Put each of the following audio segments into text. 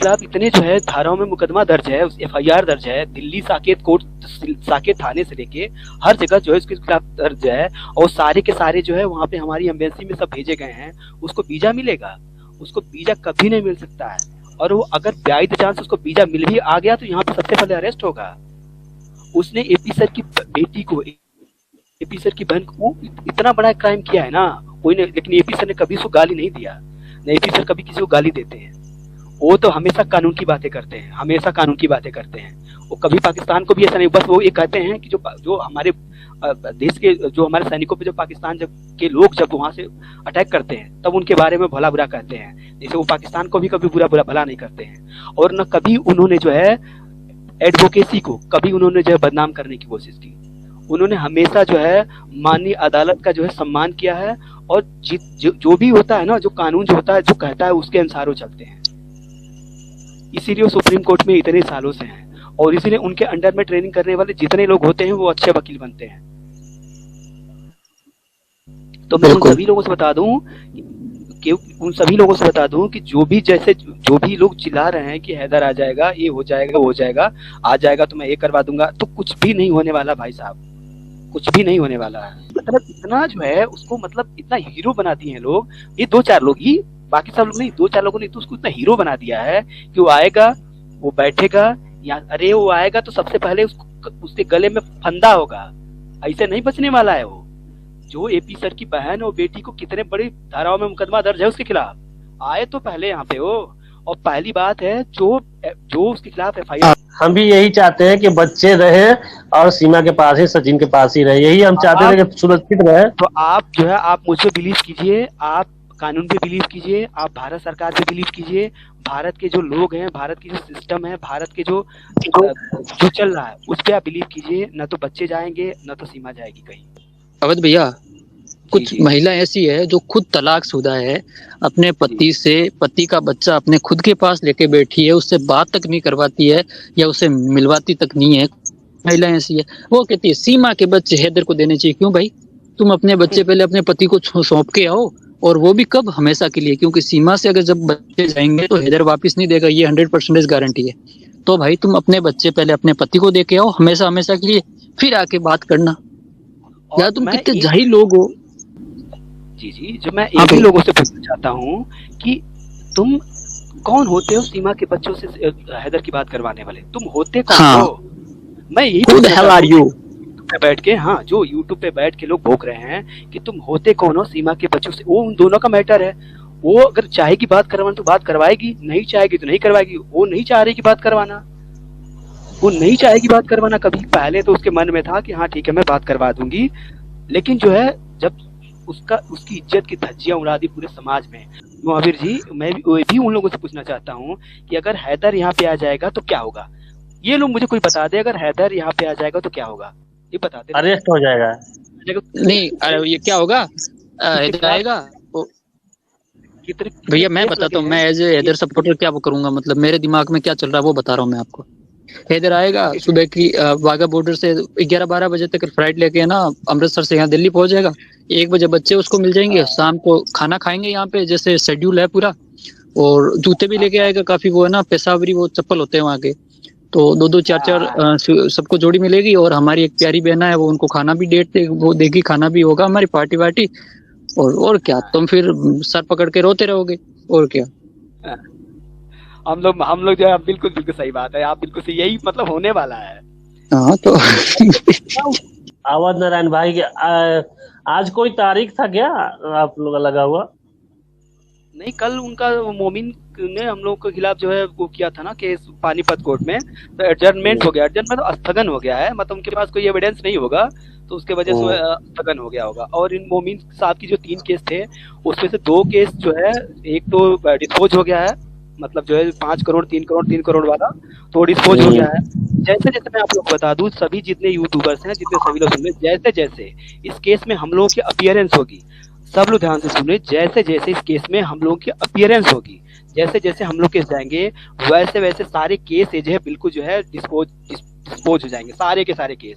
खिलाफ इतने जो है धाराओं में मुकदमा दर्ज है, एफआईआर दर्ज है, दिल्ली साकेत कोर्ट, साकेत थाने से लेके हर जगह जो है उसके खिलाफ दर्ज है, और सारे के सारे जो है वहाँ पे हमारी एम्बेसी में सब भेजे गए हैं। उसको वीजा मिलेगा? उसको वीजा कभी नहीं मिल सकता है। और वो अगर बाई द चांस उसको वीजा मिल भी आ गया तो यहाँ पे सबसे पहले अरेस्ट होगा। उसने एपी सर की बेटी को, एपी सर की बहन को इतना बड़ा क्राइम किया है ना कोई ने, लेकिन एपी सर ने कभी उसको गाली नहीं दिया। न एपी सर कभी किसी को गाली देते हैं। वो तो हमेशा कानून की बातें करते हैं, हमेशा कानून की बातें करते हैं। वो कभी पाकिस्तान को भी ऐसा नहीं, बस वो ये कहते हैं कि जो हमारे देश के, जो हमारे सैनिकों पे जो पाकिस्तान के लोग जब वहां से अटैक करते हैं तब उनके बारे में भला बुरा कहते हैं। जैसे वो पाकिस्तान को भी कभी बुरा बुरा भला नहीं करते हैं। और न कभी उन्होंने जो है एडवोकेसी को कभी उन्होंने जो है बदनाम करने की कोशिश की। उन्होंने हमेशा जो है माननीय अदालत का जो है सम्मान किया है, और जो भी होता है ना, जो कानून जो होता है, जो कहता है उसके अनुसार वो चलते हैं। इसीलिए वो सुप्रीम कोर्ट में इतने सालों से हैं, और इसीलिए उनके अंडर में ट्रेनिंग करने वाले जितने लोग होते हैं वो अच्छे वकील बनते हैं। तो मैं उन सभी लोगों से बता दूं कि जो भी लोग चिल्ला रहे हैं कि हैदर आ जाएगा, ये हो जाएगा, वो हो जाएगा, आ जाएगा तो मैं ये करवा दूंगा, तो कुछ भी नहीं होने वाला भाई साहब, कुछ भी नहीं होने वाला है। मतलब इतना जो है उसको, मतलब इतना हीरो बना दिए हैं लोग, ये 2-4 लोग ही, बाकी सब लोग नहीं, 2-4 लोगों ने तो उसको इतना हीरो बना दिया है कि वो आएगा, वो बैठेगा, या अरे वो आएगा तो सबसे पहले उसके गले में फंदा होगा। ऐसे नहीं बचने वाला है वो। जो एपी सर की बहन और बेटी को कितने बड़ी धाराओं में मुकदमा दर्ज है उसके खिलाफ, आए तो पहले यहाँ पे हो। और पहली बात है जो उसके खिलाफ एफआईआर, हम भी यही चाहते हैं कि बच्चे रहे और सीमा के पास ही, सचिन के पास ही रहे, यही हम चाहते थे कि सुरक्षित रहे। तो आप जो है, आप मुझ पे बिलीव कीजिए, आप कानून पे बिलीव कीजिए, आप भारत सरकार पे बिलीव कीजिए, भारत के जो लोग हैं, भारत की जो सिस्टम है, भारत के जो चल रहा है उस पे आप बिलीव कीजिए। न तो बच्चे जाएंगे, न तो सीमा जाएगी कहीं। अवध भैया, कुछ महिला ऐसी है जो खुद तलाकशुदा है, अपने पति का बच्चा अपने खुद के पास लेके बैठी है, उससे बात तक नहीं करवाती है या उसे मिलवाती तक नहीं है। महिला ऐसी है, वो कहती है सीमा के बच्चे हैदर को देने चाहिए। क्यों भाई? तुम अपने बच्चे पहले अपने पति को सौंप के आओ, और वो भी कब? हमेशा के लिए। क्योंकि सीमा से अगर जब बच्चे जाएंगे तो हैदर वापिस नहीं देगा, ये 100% गारंटी है। तो भाई तुम अपने बच्चे पहले अपने पति को दे के आओ, हमेशा हमेशा के लिए, फिर आके बात करना। या तुम कितने जाहिल लोग हो। जी, जो मैं एक ही लोगों से पूछना चाहता हूँ कि तुम कौन होते हो सीमा के बच्चों से हैदर की बात करवाने वाले? तुम होते कौन हो? मैं यही पे बैठ के, हाँ, जो यूट्यूब पे बैठ के लोग भोग रहे हैं कि तुम होते कौन हो सीमा के बच्चों से, वो उन दोनों का मैटर है। वो अगर चाहेगी बात करवाना तो बात करवाएगी, नहीं चाहेगी तो नहीं करवाएगी। वो नहीं चाह रही कि बात करवाना, वो नहीं चाहेगी बात करवाना। कभी पहले तो उसके मन में था कि हाँ ठीक है मैं बात करवा दूंगी, लेकिन जो है जब उसकी इज्जत की धज्जियां उड़ा दी पूरे समाज में। महावीर जी, मैं भी उन लोगों से पूछना चाहता हूँ कि अगर हैदर यहाँ पे आ जाएगा तो क्या होगा? ये लोग मुझे कोई बता दे, अगर हैदर यहाँ पे आ जाएगा तो क्या होगा? ये बता दे। अरेस्ट हो जाएगा? नहीं, अरे ये क्या होगा? हैदर आएगा भैया, मैं बताता हूँ, मैं एज ए हैदर सपोर्टर क्या वो करूंगा, मतलब मेरे दिमाग में क्या चल रहा है वो बता रहा हूँ मैं आपको। हैदर आएगा सुबह की वाघा बॉर्डर से 11-12 बजे तक फ्लाइट लेके ना अमृतसर से यहाँ दिल्ली पहुंच जाएगा। 1 बजे बच्चे उसको मिल जाएंगे, शाम को खाना खाएंगे यहाँ पे, जैसे शेड्यूल है पूरा। और जूते भी लेके आएगा, काफी वो है ना पेशावरी वो चप्पल होते हैं वहाँ के, तो 2-2 4-4 सबको जोड़ी मिलेगी। और हमारी एक प्यारी बहना है, वो उनको खाना भी वो देगी, खाना भी होगा, हमारी पार्टी वार्टी। और क्या, तुम फिर सर पकड़ के रोते रहोगे और क्या। हम लोग जो है, बिल्कुल सही बात है, आप बिल्कुल सही, यही मतलब होने वाला है। हाँ तो अवध नारायण भाई के आज कोई तारीख था क्या आप लोग लगा हुआ? नहीं, कल उनका मोमिन ने हम लोग के खिलाफ जो है वो किया था ना केस पानीपत कोर्ट में, तो एडजर्नमेंट हो गया। एडजर्नमेंट तो स्थगन हो गया है, मतलब उनके पास कोई एविडेंस नहीं होगा तो उसके वजह से स्थगन हो गया होगा। और इन मोमिन साहब की जो 3 केस थे उसमें से 2 केस जो है, एक तो डिस्पोज हो गया है, मतलब जो है 5 करोड़ 3 करोड़ वाला तो डिस्पोज हो गया है। जैसे जैसे मैं आप लोग बता दूं, सभी जितने यूट्यूबर्स हैं, जितने सभी लोग सुन रहे, जैसे जैसे इस केस में हम लोगों की अपीयरेंस होगी, सब लोग ध्यान से सुन रहे, जैसे जैसे इस केस में हम लोगों की अपीयरेंस होगी, जैसे जैसे हम लोग केस जाएंगे, वैसे वैसे सारे केस जो है बिल्कुल जो है डिस्पोज हो जाएंगे, सारे के सारे केस।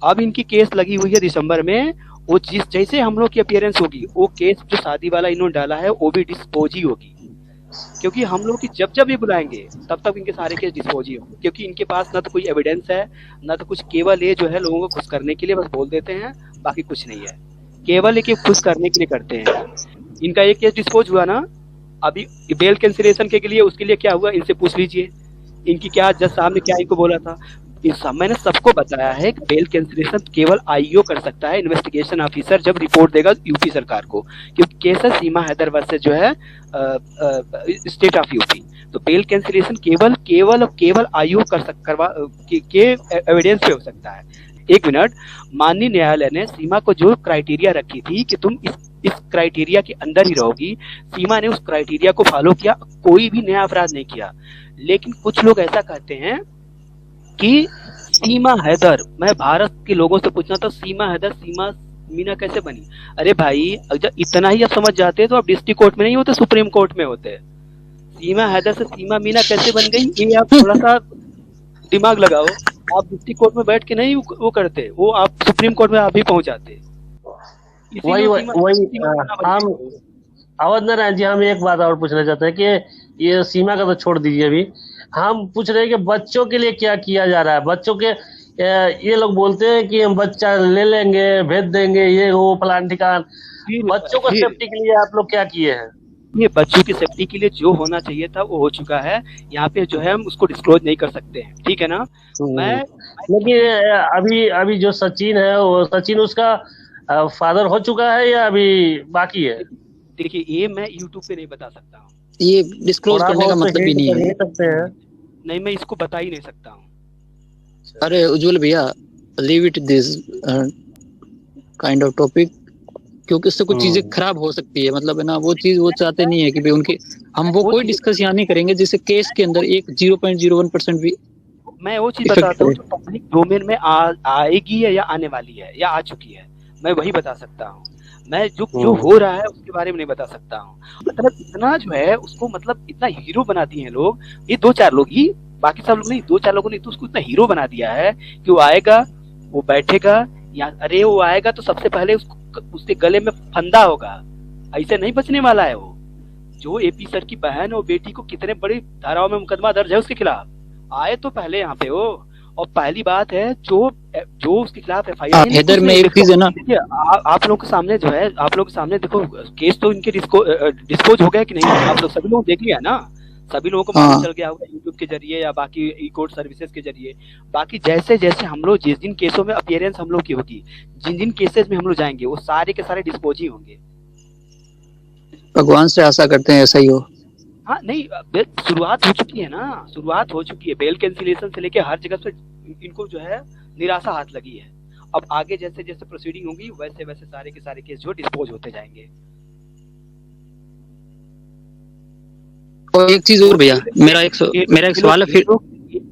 अब इनकी केस लगी हुई है दिसंबर में, वो जैसे हम लोग की अपीयरेंस होगी, वो केस जो शादी वाला इन्होंने डाला है वो भी डिस्पोज ही होगी। क्योंकि हम लोग की जब जब ये बुलाएंगे तब तक इनके सारे केस डिस्पोज ही होंगे, क्योंकि इनके पास ना तो कोई एविडेंस है, ना तो कुछ, केवल ये जो है लोगों को खुश करने के लिए बस बोल देते हैं, बाकी कुछ नहीं है, केवल ये खुश करने के लिए करते हैं। इनका एक केस डिस्पोज हुआ ना अभी बेल कैंसिलेशन के लिए, उसके लिए क्या हुआ इनसे पूछ लीजिए, इनकी क्या जज साहब ने क्या इनको बोला था। इस सब मैंने सबको बताया है कि बेल कैंसिलेशन केवल आईओ कर सकता है, इन्वेस्टिगेशन ऑफिसर जब रिपोर्ट देगा यूपी सरकार को, क्योंकि केस है सीमा हैदर वर्सेस जो है स्टेट ऑफ यूपी। तो बेल कैंसिलेशन केवल केवल केवल आईओ के एविडेंस पे हो सकता है। एक मिनट, माननीय न्यायालय ने सीमा को जो क्राइटेरिया रखी थी कि तुम इस क्राइटेरिया के अंदर ही रहोगी, सीमा ने उस क्राइटेरिया को फॉलो किया, कोई भी नया अपराध नहीं किया। लेकिन कुछ लोग ऐसा कहते हैं कि सीमा हैदर, मैं भारत के लोगों से पूछना था, सीमा हैदर सीमा मीना कैसे बनी? अरे भाई अगर इतना ही आप समझ जाते तो आप डिस्ट्रिक्ट कोर्ट में नहीं होते, सुप्रीम कोर्ट में होते। सीमा हैदर से सीमा मीना कैसे बन गई, ये आप थोड़ा सा दिमाग लगाओ। आप डिस्ट्रिक्ट कोर्ट में बैठ के नहीं वो करते, वो आप सुप्रीम कोर्ट में आप भी पहुंच जाते। वही हम अवध नारायण जी, हम एक बात और पूछना चाहते हैं कि ये सीमा का तो छोड़ दीजिए, अभी हम पूछ रहे हैं कि बच्चों के लिए क्या किया जा रहा है। बच्चों के ये लोग बोलते हैं कि हम बच्चा ले लेंगे, भेज देंगे, ये वो फलान ठिकान। बच्चों को सेफ्टी के लिए आप लोग क्या किए हैं? ये बच्चों की सेफ्टी के लिए जो होना चाहिए था वो हो चुका है। यहाँ पे जो है हम उसको डिस्क्लोज नहीं कर सकते हैं, ठीक है ना। मैं लेकिन अभी जो सचिन है, वो सचिन उसका फादर हो चुका है या अभी बाकी है? देखिए ये मैं यूट्यूब पे नहीं बता सकता हूँ, ये डिस्क्लोज करने का मतलब ही नहीं है। सकते हैं नहीं, मैं इसको बता ही नहीं सकता हूँ। अरे उज्जवल भैया, leave it this kind of topic, क्योंकि उससे कुछ चीजें खराब हो सकती है, मतलब है ना, वो चीज वो चाहते नहीं है कि भाई उनके, हम वो कोई डिस्कस यहाँ नहीं करेंगे जिससे केस के अंदर एक 0.01% भी। मैं वो चीज बताता हूँ जो पब्लिक डोमेन में आएगी है या आने वाली है या आ चुकी है, मैं वही बता सकता हूँ। मैं जो हो रहा है उसके बारे में नहीं बता सकता हूँ। मतलब इतना जो है उसको, मतलब इतना हीरो बना दिए हैं लोग, ये 2-4 लोग ही, बाकी सब लोग नहीं, 2-4 लोगों ने तो उसको इतना हीरो बना दिया है कि वो आएगा, वो बैठेगा, या अरे वो आएगा तो सबसे पहले उसके गले में फंदा होगा, ऐसे नहीं बचने वाला है वो। जो एपी सर की बहन और बेटी को कितने बड़ी धाराओं में मुकदमा दर्ज है उसके खिलाफ, आए तो पहले यहाँ पे हो। और पहली बात है जो उसके खिलाफ एफआईआर हैदर में एक चीज है ना, आप लोगों के सामने जो है, आप लोगों के सामने देखो केस तो इनके डिस्पोज हो गया कि नहीं, आप लोग सभी लोग देख लिया ना, सभी लोगों को मालूम चल गया होगा यूट्यूब के जरिए या बाकी ई कोर्ट सर्विसेज के जरिए। बाकी जैसे जैसे हम लोग जिस दिन केसों में अपीयरेंस हम लोग की होगी, जिन जिन केसेस में हम लोग जाएंगे, वो सारे के सारे डिस्पोज ही होंगे। भगवान से आशा करते हैं ऐसा ही हो। हाँ नहीं, शुरुआत हो चुकी है ना, शुरुआत हो चुकी है। बेल कैंसिलेशन से लेके हर जगह से इनको जो है निराशा हाथ लगी है। अब आगे जैसे जैसे प्रोसीडिंग होगी वैसे वैसे सारे के सारे केस जो डिस्पोज होते जाएंगे। और एक चीज और भैया, मेरा एक सवाल है फिर।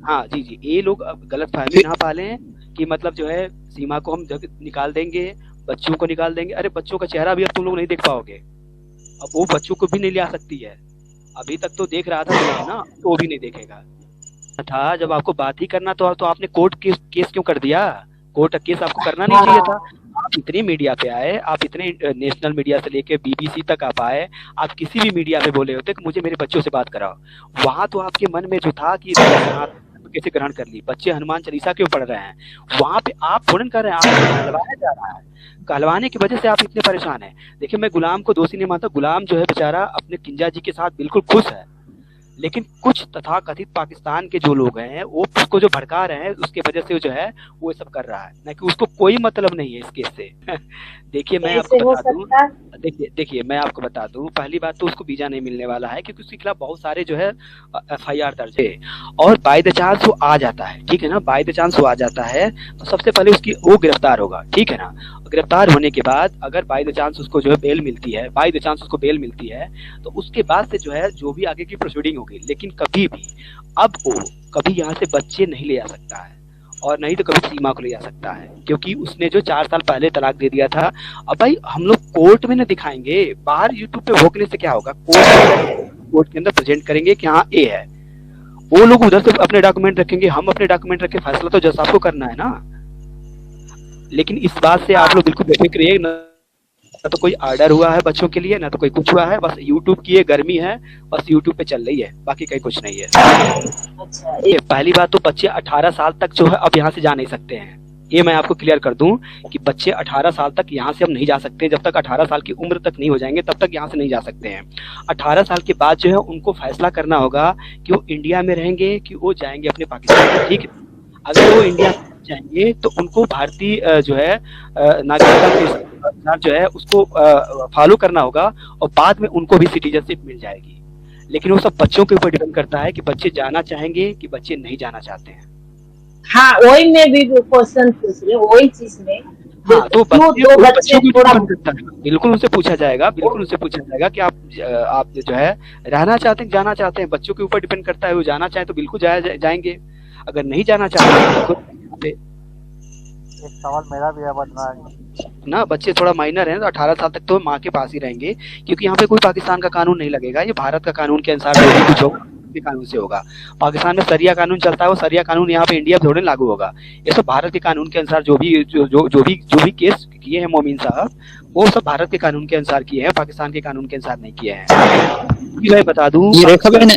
हाँ जी जी, ये लोग अब गलत फहमी ना पाले हैं कि मतलब जो है सीमा को हम निकाल देंगे, बच्चों को निकाल देंगे। अरे बच्चों का चेहरा भी अब तुम लोग नहीं देख पाओगे, अब वो बच्चों को भी नहीं ले आ सकती है। अभी तक तो देख रहा था ना, तो वो भी नहीं देखेगा था। जब आपको बात ही करना तो आपने कोर्ट केस क्यों कर दिया? कोर्ट केस आपको करना नहीं चाहिए था। आप इतने मीडिया पे आए, आप इतने नेशनल मीडिया से लेके बीबीसी तक आप आए, आप किसी भी मीडिया पे बोले होते कि मुझे मेरे बच्चों से बात कराओ। वहां तो आपके मन में जो था कि कैसे ग्रहण कर ली, बच्चे हनुमान चालीसा क्यों पढ़ रहे हैं, वहां पे आप फोन कर रहे हैं, आपको कहलवाया जा रहा है। कहलवाने की वजह से आप इतने परेशान हैं। देखिए मैं गुलाम को दोषी नहीं मानता, गुलाम जो है बेचारा अपने किंजा जी के साथ बिल्कुल खुश है, लेकिन कुछ तथाकथित पाकिस्तान के जो लोग हैं वो उसको जो भड़का रहे हैं, उसके वजह से जो है वो सब कर रहा है, ना कि उसको कोई मतलब नहीं है इस केस से। देखिए मैं आपको बता दूं, देखिए मैं आपको बता दूं, पहली बात तो उसको वीजा नहीं मिलने वाला है, क्योंकि उसके खिलाफ बहुत सारे जो है एफआईआर दर्ज है। और बाय द चांस वो आ जाता है, ठीक है ना, बाय द चांस वो आ जाता है तो सबसे पहले उसकी वो गिरफ्तार होगा, ठीक है ना। गिरफ्तार होने के बाद अगर बाय द चांस उसको जो है बेल मिलती है, बाय द चांस उसको बेल मिलती है, तो उसके बाद से जो है जो भी आगे की प्रोसीडिंग होगी, लेकिन कभी भी अब वो कभी यहाँ से बच्चे नहीं ले आ सकता है, और नहीं तो कभी सीमा को ले जा सकता है, क्योंकि उसने जो 4 साल पहले तलाक दे दिया था। अब भाई हम लोग कोर्ट में न दिखाएंगे, बाहर यूट्यूब पे भोंकने से क्या होगा, कोर्ट के अंदर प्रेजेंट करेंगे कि हाँ ए है। वो लोग उधर से अपने डॉक्यूमेंट रखेंगे, हम अपने डॉक्यूमेंट रखे, फैसला तो जज साहब को करना है ना। लेकिन इस बात से आप लोग बिल्कुल बेफिक्र रहिए ना, ना तो कोई ऑर्डर हुआ है बच्चों के लिए, ना तो कोई कुछ हुआ है, बस यूट्यूब की ये गर्मी है, बस यूट्यूब पे चल रही है, बाकी कहीं कुछ नहीं है। अच्छा ये पहली बात तो बच्चे 18 साल तक जो है अब यहाँ से जा नहीं सकते हैं, ये मैं आपको क्लियर कर दूं कि बच्चे 18 साल तक यहाँ से अब नहीं जा सकते, जब तक 18 साल की उम्र तक नहीं हो जाएंगे तब तक यहाँ से नहीं जा सकते हैं। 18 साल के बाद जो है उनको फैसला करना होगा कि वो इंडिया में रहेंगे कि वो जाएंगे अपने पाकिस्तान में, ठीक है। अगर वो इंडिया जाएंगे तो उनको भारतीय जो है नागरिकता के जो है उसको फॉलो करना होगा और बाद में उनको भी सिटीजनशिप मिल जाएगी। लेकिन वो सब बच्चों के ऊपर डिपेंड करता है कि बच्चे जाना चाहेंगे कि बच्चे नहीं जाना चाहते हैं। हाँ, वही मैं भी क्वेश्चन पूछ रही हूँ, वही चीज में। हाँ, तो बच्चे थोड़ा बिल्कुल उनसे पूछा जाएगा, बिल्कुल उनसे पूछा जाएगा कि आप जो है रहना चाहते हैं, जाना चाहते हैं, बच्चों के ऊपर डिपेंड करता है। वो जाना चाहे तो बिल्कुल जाएंगे, अगर नहीं जाना चाहते तो एक सवाल मेरा भी है बदना ना, बच्चे थोड़ा माइनर हैं तो 18 साल तक तो माँ के पास ही रहेंगे, क्योंकि यहाँ पे कोई पाकिस्तान का कानून नहीं लगेगा, ये भारत का कानून के अनुसार जो भी कुछ होगा के कानून से होगा। पाकिस्तान में सरिया कानून चलता है, वो सरिया कानून यहाँ पे इंडिया में थोड़े लागू होगा। ये सब भारत के कानून के अनुसार जो भी केस किए हैं मोमीन साहब, वो सब भारत के कानून के अनुसार किए हैं, पाकिस्तान के कानून के अनुसार नहीं किए हैं। मैं बता दूं, ये रेखा बहन